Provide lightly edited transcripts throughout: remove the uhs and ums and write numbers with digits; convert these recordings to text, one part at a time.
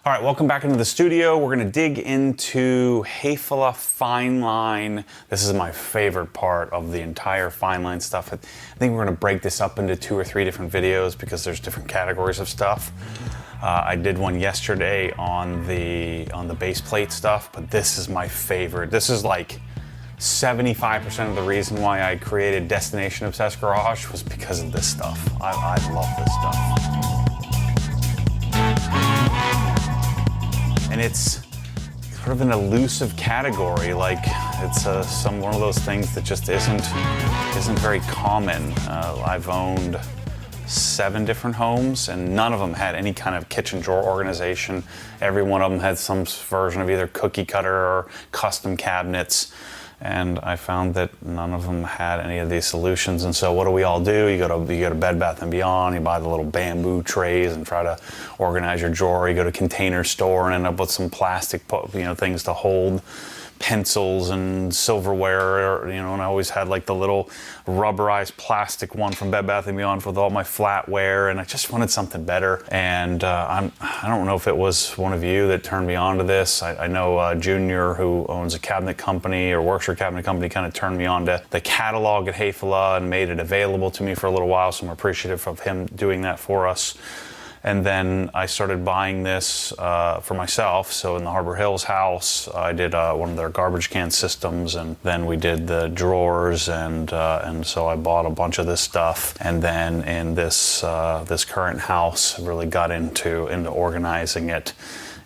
All right, welcome back into the studio. We're gonna dig into Hafele Fineline. This is my favorite part of the entire Fineline stuff. I think we're gonna break this up into 2 or 3 different videos because there's different categories of stuff. I did one yesterday on the base plate stuff, but this is my favorite. This is like 75% of the reason why I created Destination Obsessed Garage was because of this stuff. I love this stuff. And it's sort of an elusive category, like it's one of those things that just isn't very common. I've owned 7 different homes, and none of them had any kind of kitchen drawer organization. Every one of them had some version of either cookie cutter or custom cabinets. And I found that none of them had any of these solutions. And so what do we all do? You go to Bed Bath & Beyond, you buy the little bamboo trays and try to organize your drawer. You go to Container Store and end up with some plastic, things to hold pencils and silverware, and I always had like the little rubberized plastic one from Bed Bath & Beyond with all my flatware, and I just wanted something better. And I don't know if it was one of you that turned me on to this. I know Junior, who owns a cabinet company or works for a cabinet company, kind of turned me on to the catalog at Hafele and made it available to me for a little while, so I'm appreciative of him doing that for us. And then I started buying this for myself. So in the Harbor Hills house, I did one of their garbage can systems, and then we did the drawers, and so I bought a bunch of this stuff. And then in this current house, I really got into organizing it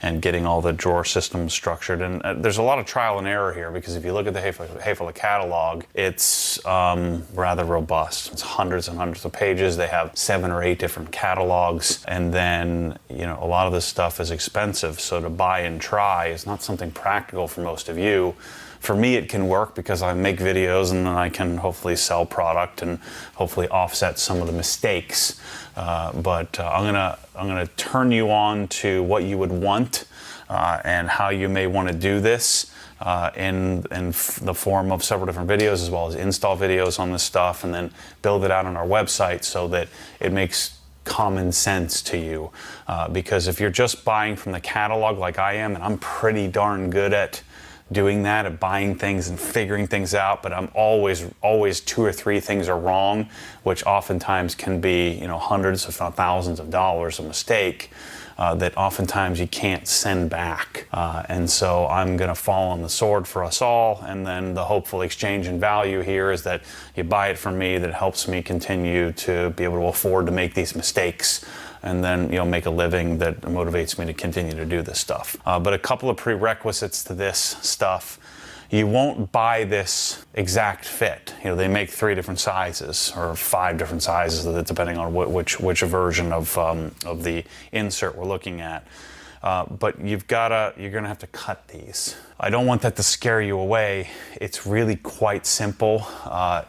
and getting all the drawer systems structured. And there's a lot of trial and error here, because if you look at the Hafele catalog, it's rather robust. It's hundreds and hundreds of pages. They have 7 or 8 different catalogs. And then, a lot of this stuff is expensive. So to buy and try is not something practical for most of you. For me, it can work because I make videos, and then I can hopefully sell product and hopefully offset some of the mistakes. But I'm gonna turn you on to what you would want and how you may want to do this in the form of several different videos, as well as install videos on this stuff, and then build it out on our website so that it makes common sense to you. Because if you're just buying from the catalog like I am, and I'm pretty darn good at doing that, at buying things and figuring things out, but I'm always 2 or 3 things are wrong, which oftentimes can be hundreds if not thousands of dollars a mistake that oftentimes you can't send back. And so I'm gonna fall on the sword for us all, and then the hopeful exchange in value here is that you buy it from me. That helps me continue to be able to afford to make these mistakes, and then make a living that motivates me to continue to do this stuff. But a couple of prerequisites to this stuff: you won't buy this exact fit. They make 3 different sizes or 5 different sizes, depending on which version of the insert we're looking at. But you're gonna have to cut these. I don't want that to scare you away. It's really quite simple,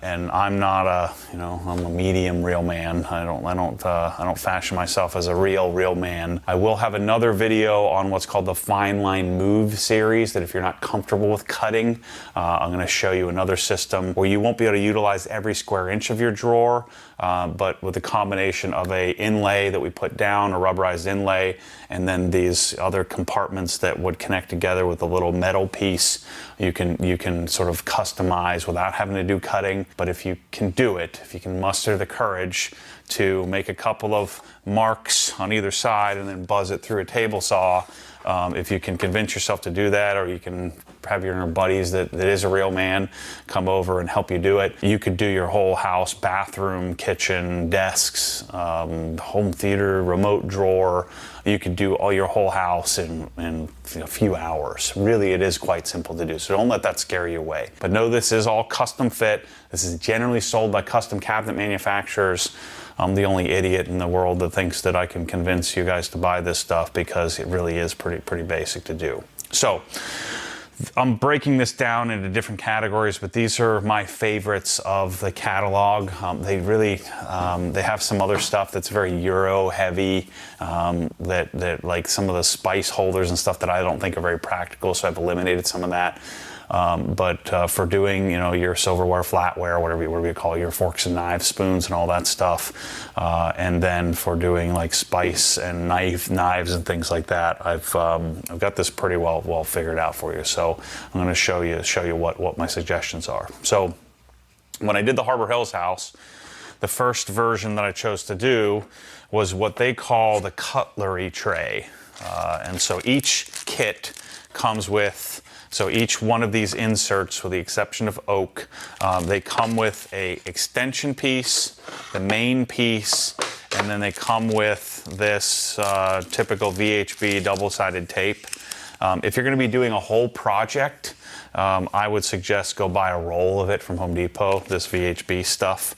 and I'm not I'm a medium real man. I don't fashion myself as a real man. I will have another video on what's called the Fineline Move series, that if you're not comfortable with cutting, I'm gonna show you another system where you won't be able to utilize every square inch of your drawer, but with a combination of a inlay that we put down, a rubberized inlay, and then these other compartments that would connect together with a little metal piece, you can sort of customize without having to do cutting. But if you can do it, if you can muster the courage to make a couple of marks on either side and then buzz it through a table saw, if you can convince yourself to do that, or you can have your buddies that is a real man come over and help you do it, you could do your whole house, bathroom, kitchen, desks, home theater, remote drawer. You could do all your whole house in a few hours. Really, it is quite simple to do, so don't let that scare you away. But know this is all custom fit. This is generally sold by custom cabinet manufacturers. I'm the only idiot in the world that thinks that I can convince you guys to buy this stuff, because it really is pretty basic to do. So I'm breaking this down into different categories, but these are my favorites of the catalog. They have some other stuff that's very Euro heavy, that like some of the spice holders and stuff that I don't think are very practical, so I've eliminated some of that. But for doing, you know, your silverware, flatware, whatever you call it, your forks and knives, spoons, and all that stuff, and then for doing like spice and knives and things like that, I've got this pretty well figured out for you. So I'm going to show you what my suggestions are. So when I did the Harbor Hills house, the first version that I chose to do was what they call the cutlery tray. And so each kit comes with, so each one of these inserts, with the exception of oak, they come with a extension piece, the main piece, and then they come with this typical VHB double-sided tape. If you're going to be doing a whole project, I would suggest go buy a roll of it from Home Depot, this VHB stuff.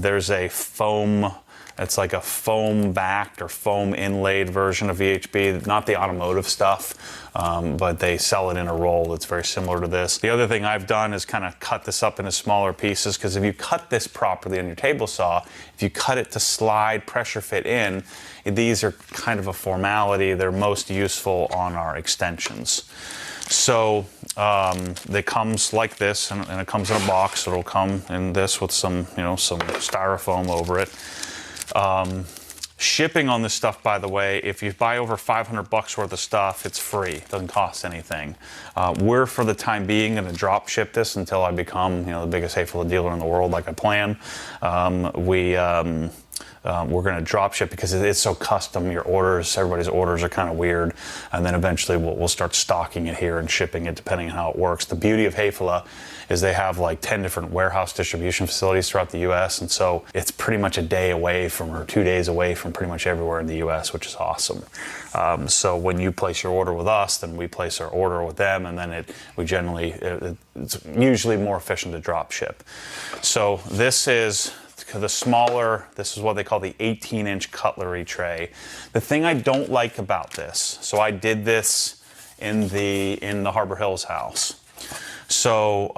There's a foam, it's like a foam backed or foam inlaid version of VHB, not the automotive stuff, but they sell it in a roll that's very similar to this. The other thing I've done is kind of cut this up into smaller pieces, because if you cut this properly on your table saw, if you cut it to slide pressure fit in, these are kind of a formality. They're most useful on our extensions. So it comes like this, and it comes in a box. It'll come in this with some styrofoam over it. Shipping on this stuff, by the way, if you buy over $500 worth of stuff, it's free. It doesn't cost anything. We're, for the time being, going to drop ship this until I become, the biggest Hafele dealer in the world, like I plan. We're going to drop ship because it's so custom. Your orders, everybody's orders are kind of weird, and then eventually we'll start stocking it here and shipping it depending on how it works. The beauty of Hafele is they have like 10 different warehouse distribution facilities throughout the U.S., and so it's pretty much a day away from, or 2 days away from, pretty much everywhere in the U.S., which is awesome. So when you place your order with us, then we place our order with them, and then it's usually more efficient to drop ship. So this is the smaller, this is what they call the 18-inch cutlery tray. The thing I don't like about this, so I did this in the Harbor Hills house. So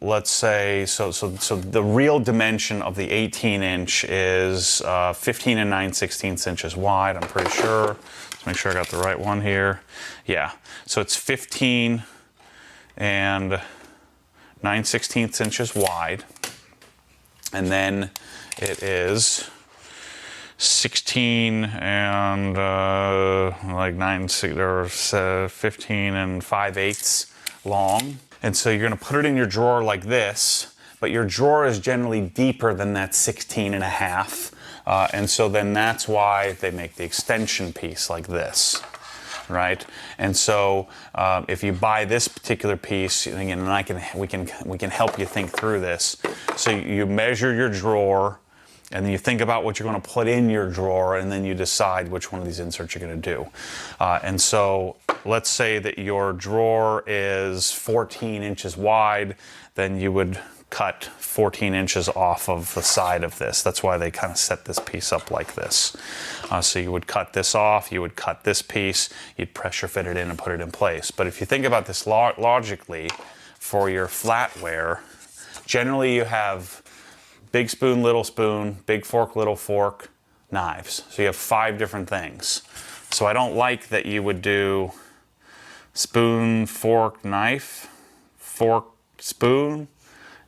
let's say, so the real dimension of the 18-inch is 15 and 9/16 inches wide, I'm pretty sure. Let's make sure I got the right one here. Yeah, so it's 15 and 9/16 inches wide. And then it is 16 and like 15 and 5/8 long. And so you're going to put it in your drawer like this, but your drawer is generally deeper than that 16 and a half. And so then that's why they make the extension piece like this. Right, and so if you buy this particular piece, again, and we can help you think through this. So you measure your drawer, and then you think about what you're going to put in your drawer, and then you decide which one of these inserts you're going to do. And so let's say that your drawer is 14 inches wide, then you would cut 14 inches off of the side of this. That's why they kind of set this piece up like this. So you would cut this off, you would cut this piece, you'd pressure fit it in and put it in place. But if you think about this logically, for your flatware, generally you have big spoon, big fork, little fork, knives. So you have 5 different things. So I don't like that you would do spoon, fork, knife, fork, spoon.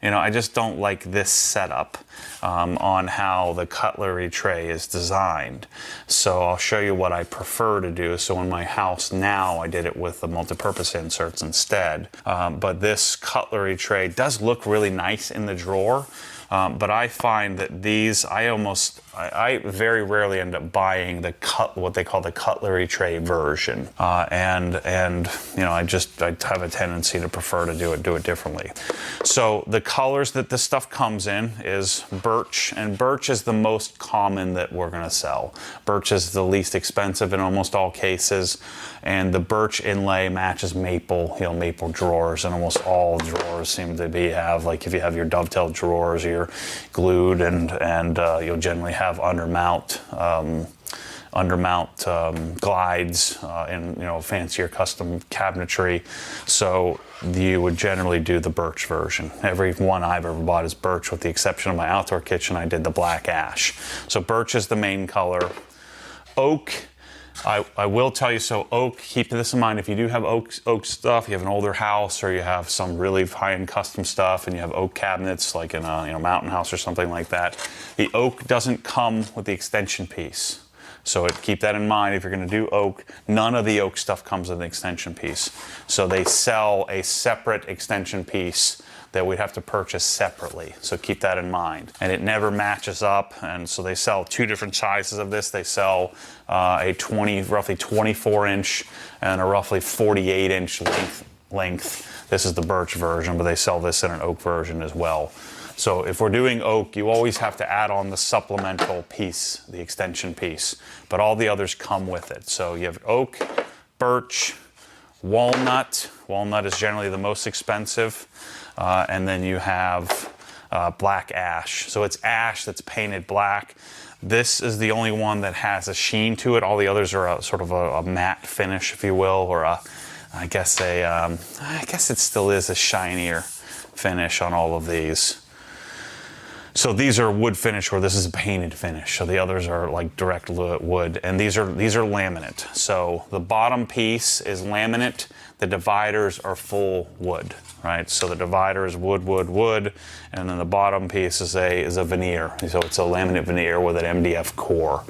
I just don't like this setup on how the cutlery tray is designed. So I'll show you what I prefer to do. So in my house now, I did it with the multi-purpose inserts instead. But this cutlery tray does look really nice in the drawer. But I find that these, I very rarely end up buying what they call the cutlery tray version. And I have a tendency to prefer to do it differently. So the colors that this stuff comes in is birch, and birch is the most common that we're going to sell. Birch is the least expensive in almost all cases, and the birch inlay matches maple, maple drawers, and almost all drawers seem to have, like if you have your dovetail drawers, your glued, and you'll generally have undermount glides in fancier custom cabinetry. So you would generally do the birch version. Every one I've ever bought is birch, with the exception of my outdoor kitchen. I did the black ash. So birch is the main color. Oak I will tell you, so oak, keep this in mind, if you do have oak stuff, you have an older house or you have some really high-end custom stuff and you have oak cabinets like in a mountain house or something like that, the oak doesn't come with the extension piece. So keep that in mind. If you're going to do oak, none of the oak stuff comes with an extension piece. So they sell a separate extension piece that we'd have to purchase separately. So keep that in mind. And it never matches up. And so they sell two different sizes of this. They sell a roughly 24-inch and a roughly 48-inch length. This is the birch version, but they sell this in an oak version as well. So if we're doing oak, you always have to add on the supplemental piece, the extension piece, but all the others come with it. So you have oak, birch, walnut. Walnut is generally the most expensive. And then you have black ash. So it's ash that's painted black. This is the only one that has a sheen to it. All the others are sort of a matte finish, if you will, or I guess it still is a shinier finish on all of these. So these are wood finish, or this is a painted finish. So the others are like direct wood, and these are laminate. So the bottom piece is laminate. The dividers are full wood, right? So the divider is wood, wood, wood, and then the bottom piece is a veneer. So it's a laminate veneer with an MDF core.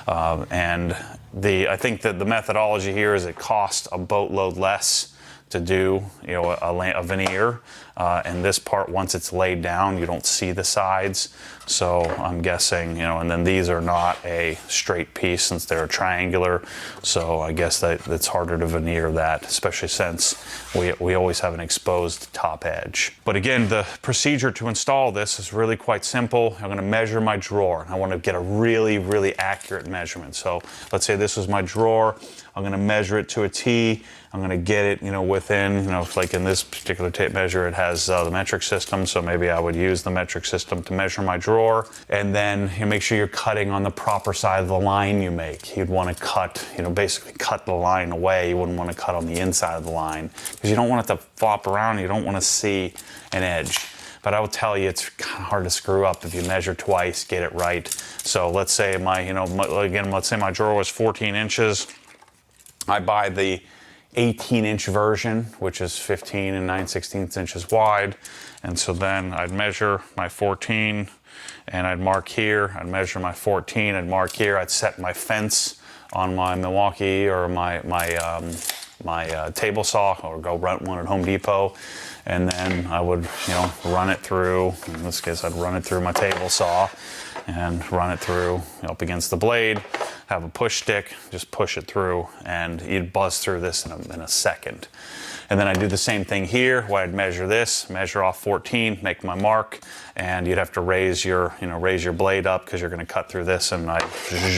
And I think that the methodology here is it costs a boatload less to do, a veneer, and this part, once it's laid down, you don't see the sides. So I'm guessing, and then these are not a straight piece since they're triangular. So I guess that it's harder to veneer that, especially since we always have an exposed top edge. But again, the procedure to install this is really quite simple. I'm going to measure my drawer. I want to get a really, really accurate measurement. So let's say this was my drawer. I'm going to measure it to a T. I'm going to get it, within, like in this particular tape measure, it has the metric system. So maybe I would use the metric system to measure my drawer. And then you make sure you're cutting on the proper side of the line you make. You'd want to cut, basically cut the line away. You wouldn't want to cut on the inside of the line because you don't want it to flop around. You don't want to see an edge. But I will tell you, it's kind of hard to screw up if you measure twice, get it right. So let's say let's say my drawer was 14 inches. I buy the 18-inch version, which is 15 and 9/16 inches wide. And so then I'd measure my 14 and I'd mark here. I'd measure my 14, I'd mark here. I'd set my fence on my Milwaukee or my table saw, or go rent one at Home Depot. And then I would, run it through. In this case, I'd run it through my table saw and run it through up against the blade, have a push stick, just push it through, and you'd buzz through this in a second. And then I do the same thing here, where I'd measure this, measure off 14, make my mark, and you'd have to raise your blade up because you're going to cut through this, and I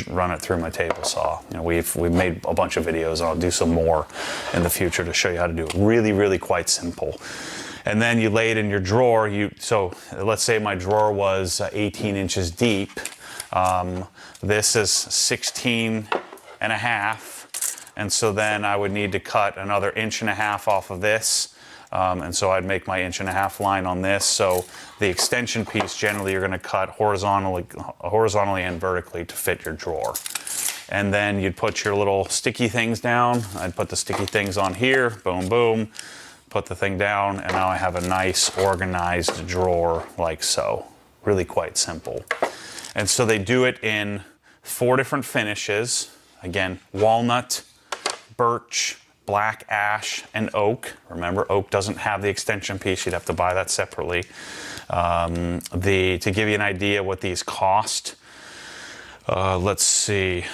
run it through my table saw. We've made a bunch of videos, and I'll do some more in the future to show you how to do it. Really, really quite simple. And then you lay it in your drawer. So let's say my drawer was 18 inches deep. This is 16 and a half. And so then I would need to cut another 1.5 inches off of this. And so I'd make my 1.5 inch line on this. So the extension piece, generally you're gonna cut horizontally and vertically to fit your drawer. And then you'd put your little sticky things down. I'd put the sticky things on here, boom, boom. Put the thing down, and now I have a nice organized drawer like so. Really quite simple. And so they do it in 4 different finishes. Again, walnut, birch, black ash, and oak. Remember, oak doesn't have the extension piece. You'd have to buy that separately. To give you an idea what these cost, let's see.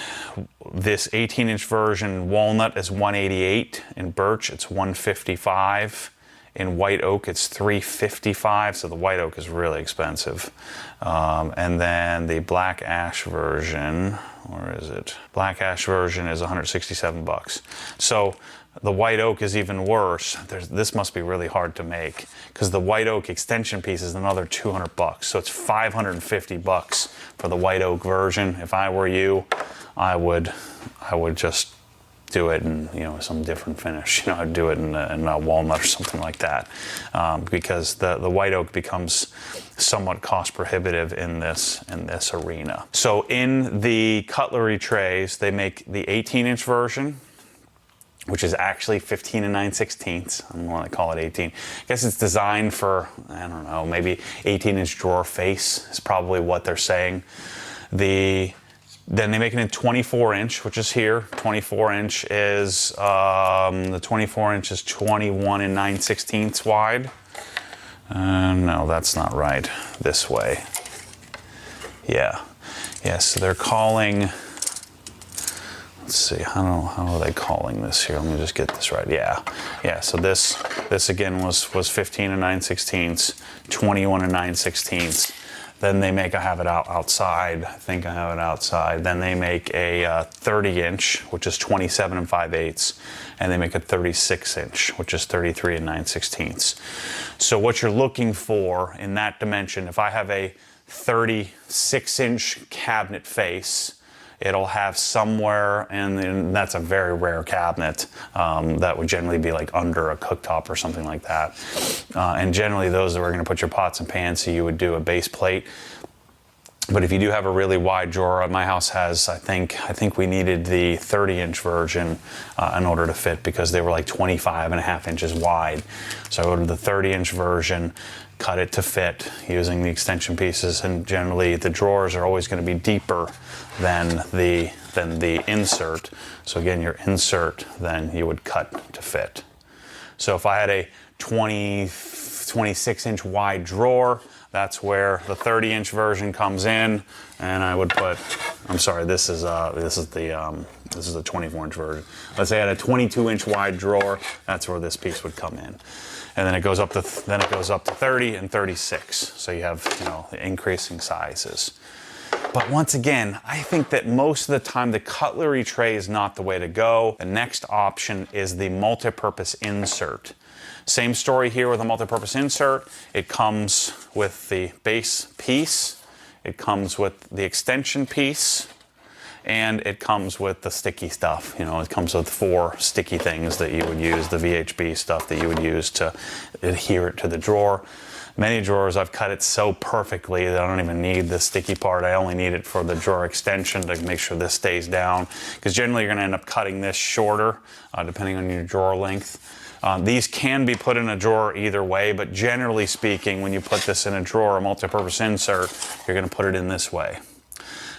This 18-inch version walnut is $188. In birch, it's $155. In white oak, it's $355. So the white oak is really expensive. And then the black ash version, where is it? Black ash version is $167. So the white oak is even worse. This must be really hard to make because the white oak extension piece is another $200. So it's $550 for the white oak version. If I were you, I would just do it in, you know, some different finish. You know, I'd do it in a walnut or something like that, because the white oak becomes somewhat cost prohibitive in this arena. So in the cutlery trays, they make the 18-inch version, which is actually 15 and 9/16. I don't want to call it 18. I guess it's designed for, I don't know, maybe 18-inch drawer face is probably what they're saying. Then they make it in 24-inch, which is here. 24-inch is, the 24-inch is 21 and 9/16 wide. No, that's not right. This way. Yeah. So they're calling, let's see, how are they calling this here? Let me just get this right. Yeah. So this again was 15 and 9/16, 21 and 9/16. Then they make, I have it outside. I think I have it outside. Then they make a 30-inch, which is 27 and 5/8, and they make a 36-inch, which is 33 and 9/16. So what you're looking for in that dimension, if I have a 36-inch cabinet face, it'll have somewhere, and that's a very rare cabinet, that would generally be like under a cooktop or something like that. And generally those are going to put your pots and pans, so you would do a base plate. But if you do have a really wide drawer, my house has, I think we needed the 30-inch version in order to fit, because they were like 25.5 inches wide. So I ordered the 30-inch version, cut it to fit using the extension pieces, and generally the drawers are always going to be deeper than the insert. So again, your insert, then you would cut to fit. So if I had a 26-inch wide drawer, that's where the 30-inch version comes in, and I would put, I'm sorry, this is the 24-inch version. Let's say I had a 22-inch wide drawer, that's where this piece would come in. And then it goes up to 30 and 36. So you have, you know, the increasing sizes. But once again, I think that most of the time the cutlery tray is not the way to go. The next option is the multi-purpose insert. Same story here with a multi-purpose insert. It comes with the base piece, it comes with the extension piece, and it comes with the sticky stuff. You know, it comes with 4 sticky things that you would use, the VHB stuff that you would use to adhere it to the drawer. Many drawers, I've cut it so perfectly that I don't even need the sticky part. I only need it for the drawer extension to make sure this stays down. Because generally you're going to end up cutting this shorter, depending on your drawer length. These can be put in a drawer either way, but generally speaking, when you put this in a drawer, a multi-purpose insert, you're going to put it in this way.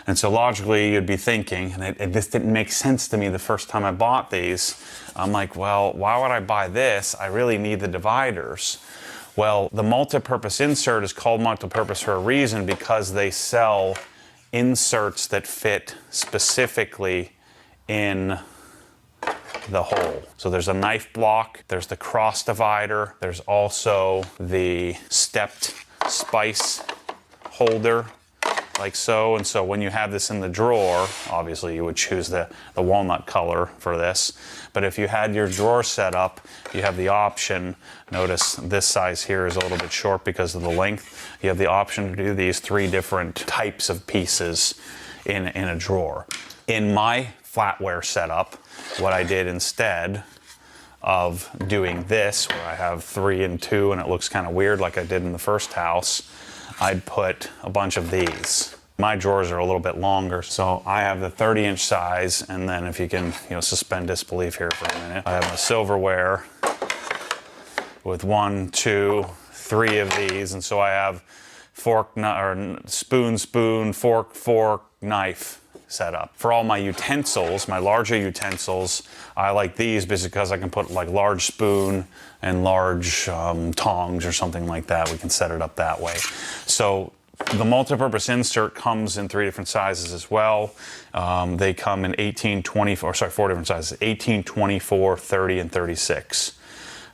And so logically, you'd be thinking, and this didn't make sense to me the first time I bought these. I'm like, well, why would I buy this? I really need the dividers. Well, the multi-purpose insert is called multi-purpose for a reason, because they sell inserts that fit specifically in the hole. So there's a knife block, there's the cross divider, there's also the stepped spice holder, like so. And so when you have this in the drawer, obviously you would choose the walnut color for this. But if you had your drawer set up, you have the option. Notice this size here is a little bit short because of the length. You have the option to do these 3 different types of pieces in a drawer. In my flatware setup, what I did instead of doing this, where I have 3 and 2 and it looks kind of weird like I did in the first house, I'd put a bunch of these. My drawers are a little bit longer, so I have the 30-inch size, and then if you can, you know, suspend disbelief here for a minute, I have my silverware with 1, 2, 3 of these, and so I have spoon, fork, knife set up. For all my utensils, my larger utensils, I like these because I can put like large spoon and large tongs or something like that. We can set it up that way. So the multi-purpose insert comes in 3 different sizes as well. They come in 18, 24, 4 different sizes, 18, 24, 30, and 36.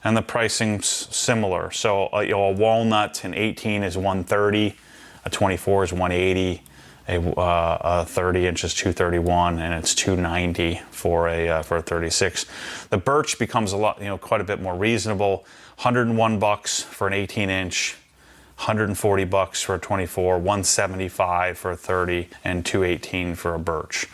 And the pricing's similar. So a walnut in 18 is $130, a 24 is $180, a 30 inch is $231, and it's $290 for a 36. The birch becomes a lot, quite a bit more reasonable. $101 for an 18 inch, $140 for a 24, $175 for a 30, and $218 for a birch.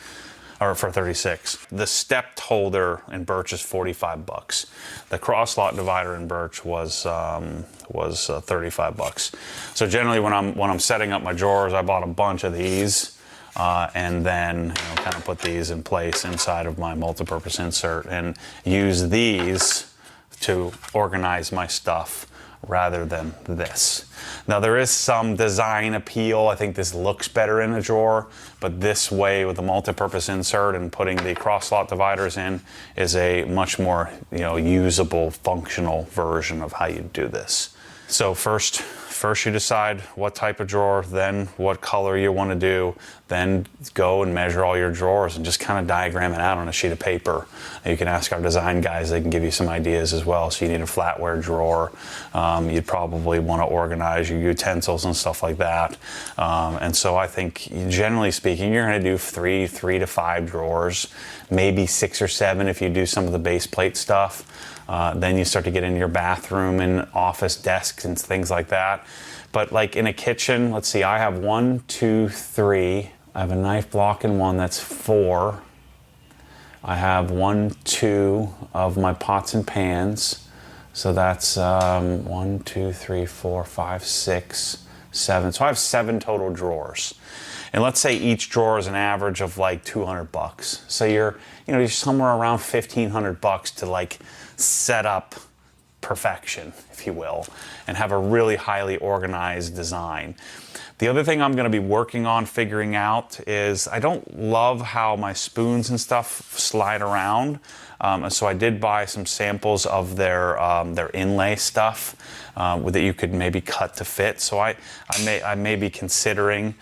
or for 36. The stepped holder in Birch is 45 bucks. The cross slot divider in Birch was 35 bucks. So generally when I'm setting up my drawers, I bought a bunch of these and then kind of put these in place inside of my multipurpose insert and use these to organize my stuff rather than this. Now there is some design appeal. I think this looks better in a drawer, but this way with the multi-purpose insert and putting the cross slot dividers in is a much more usable, functional version of how you do this. So first you decide what type of drawer, then what color you want to do, then go and measure all your drawers and just kind of diagram it out on a sheet of paper. You can ask our design guys, they can give you some ideas as well. So you need a flatware drawer. You'd probably want to organize your utensils and stuff like that. And so I think generally speaking, you're going to do three to five drawers, maybe 6 or 7 if you do some of the base plate stuff. Then you start to get into your bathroom and office desks and things like that. But like in a kitchen, let's see, I have 1, 2, 3. I have a knife block in one, that's 4. I have 1, 2 of my pots and pans. So that's 1, 2, 3, 4, 5, 6, 7. So I have 7 total drawers. And let's say each drawer is an average of like 200 bucks. So you're somewhere around 1,500 bucks to like set up perfection, if you will, and have a really highly organized design. The other thing I'm going to be working on figuring out is I don't love how my spoons and stuff slide around. So I did buy some samples of their inlay stuff that you could maybe cut to fit. So I may be considering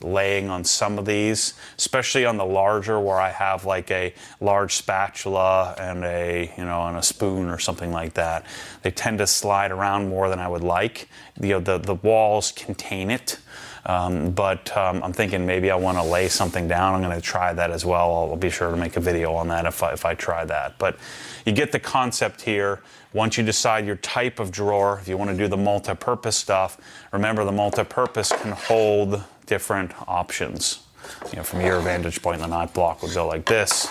laying on some of these, especially on the larger where I have like a large spatula and and a spoon or something like that. They tend to slide around more than I would like. The walls contain it. But I'm thinking maybe I want to lay something down. I'm going to try that as well. I'll be sure to make a video on that if I try that. But you get the concept here. Once you decide your type of drawer, if you want to do the multi-purpose stuff, remember the multi-purpose can hold different options. From your vantage point, the knife block would go like this.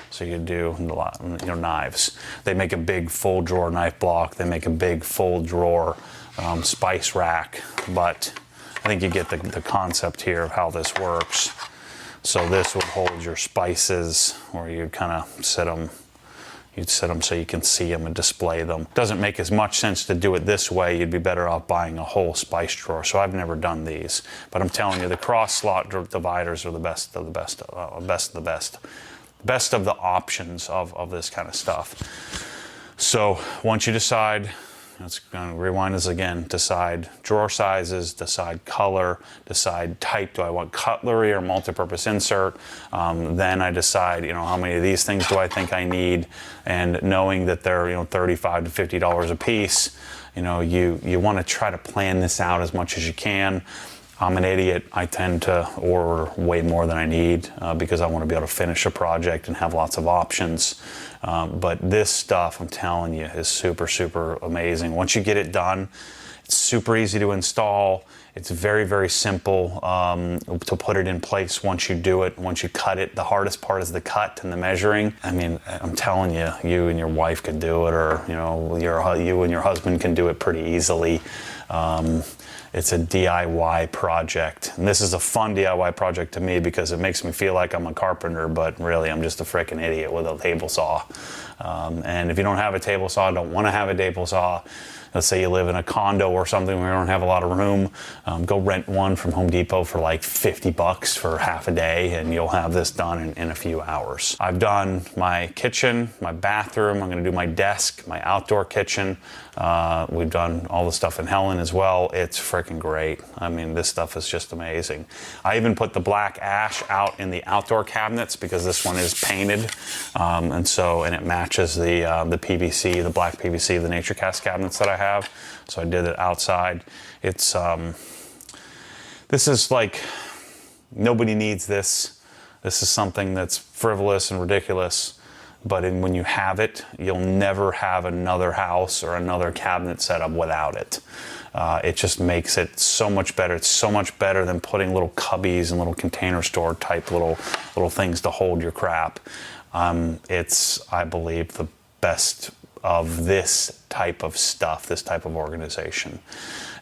So you do knives. They make a big full drawer knife block. They make a big full drawer spice rack. But I think you get the concept here of how this works. So this would hold your spices, or you'd kind of set them. You'd set them so you can see them and display them. Doesn't make as much sense to do it this way. You'd be better off buying a whole spice drawer. So I've never done these, but I'm telling you, the cross slot dividers are the best of the best, best of the best, best of the options of this kind of stuff. So once you decide, let's rewind this again, decide drawer sizes, decide color, decide type. Do I want cutlery or multi-purpose insert? Then I decide, how many of these things do I think I need? And knowing that they're, $35 to $50 a piece, you want to try to plan this out as much as you can. I'm an idiot. I tend to order way more than I need because I want to be able to finish a project and have lots of options. But this stuff, I'm telling you, is super, super amazing. Once you get it done, it's super easy to install. It's very, very simple to put it in place once you do it, once you cut it. The hardest part is the cut and the measuring. I mean, I'm telling you, you and your wife could do it, or you and your husband can do it pretty easily. It's a DIY project. And this is a fun DIY project to me because it makes me feel like I'm a carpenter, but really I'm just a freaking idiot with a table saw. And if you don't have a table saw, don't want to have a table saw, let's say you live in a condo or something where you don't have a lot of room, go rent one from Home Depot for like 50 bucks for half a day and you'll have this done in a few hours. I've done my kitchen, my bathroom, I'm gonna do my desk, my outdoor kitchen. We've done all the stuff in Helen as well. It's freaking great. I mean, this stuff is just amazing. I even put the black ash out in the outdoor cabinets because this one is painted. And it matches the PVC, the black PVC, the NatureCast cabinets that I have. So I did it outside. It's, this is like, nobody needs this. This is something that's frivolous and ridiculous. but when you have it, you'll never have another house or another cabinet setup without it. It just makes it so much better. It's so much better than putting little cubbies and little container store type little things to hold your crap. It's, I believe, the best of this type of stuff, this type of organization.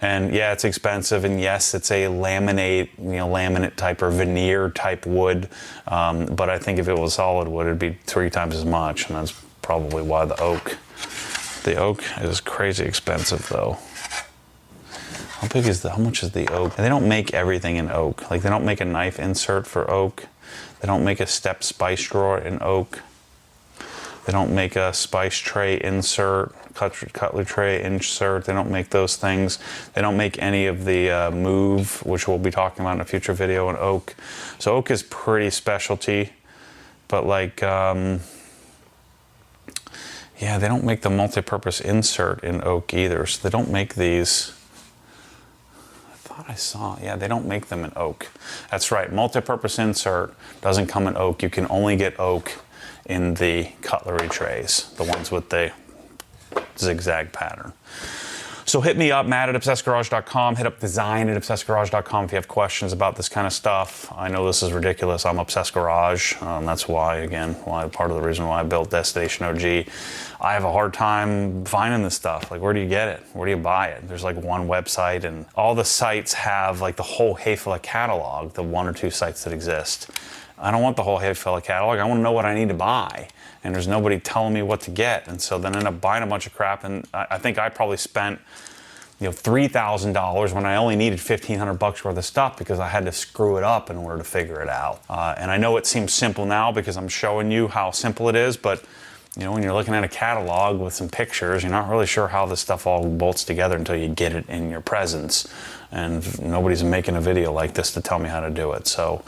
And yeah, it's expensive, and yes, it's a laminate type or veneer type wood. But I think if it was solid wood, it'd be 3 times as much, and that's probably why the oak is crazy expensive though. How much is the oak? And they don't make everything in oak. Like, they don't make a knife insert for oak. They don't make a step spice drawer in oak. They don't make a spice tray insert, cutlery tray insert. They don't make those things. They don't make any of the move, which we'll be talking about in a future video, in oak. So oak is pretty specialty, but like, yeah, they don't make the multi-purpose insert in oak either. So they don't make these. I saw, yeah, they don't make them in oak. That's right, multi-purpose insert doesn't come in oak. You can only get oak in the cutlery trays, the ones with the zigzag pattern. So hit me up, Matt@obsessedgarage.com. Hit up design@obsessedgarage.com if you have questions about this kind of stuff. I know this is ridiculous. I'm Obsessed Garage. That's why, again, part of the reason why I built Destination OG. I have a hard time finding this stuff. Like, where do you get it? Where do you buy it? There's like one website, and all the sites have like the whole Hafele catalog, the 1 or 2 sites that exist. I don't want the whole Hafele catalog. I want to know what I need to buy. And there's nobody telling me what to get. And so then I end up buying a bunch of crap. And I think I probably spent, $3,000 when I only needed $1,500 worth of stuff because I had to screw it up in order to figure it out. And I know it seems simple now because I'm showing you how simple it is, but when you're looking at a catalog with some pictures, you're not really sure how this stuff all bolts together until you get it in your presence. And nobody's making a video like this to tell me how to do it. So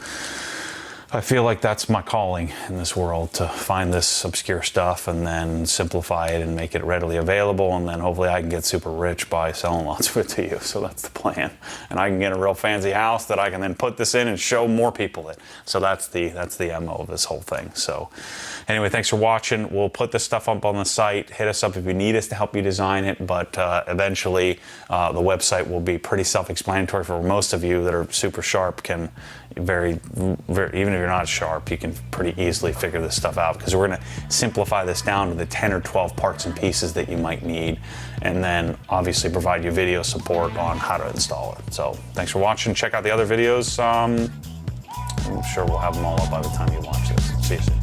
I feel like that's my calling in this world, to find this obscure stuff and then simplify it and make it readily available, and then hopefully I can get super rich by selling lots of it to you. So that's the plan. And I can get a real fancy house that I can then put this in and show more people it. So that's the MO of this whole thing. So anyway, thanks for watching. We'll put this stuff up on the site. Hit us up if you need us to help you design it, but eventually the website will be pretty self-explanatory for most of you that are super sharp. Can very, even if you're not sharp, you can pretty easily figure this stuff out, because we're going to simplify this down to the 10 or 12 parts and pieces that you might need, and then obviously provide you video support on how to install it. So thanks for watching. Check out the other videos. I'm sure we'll have them all up by the time you watch this. See you soon.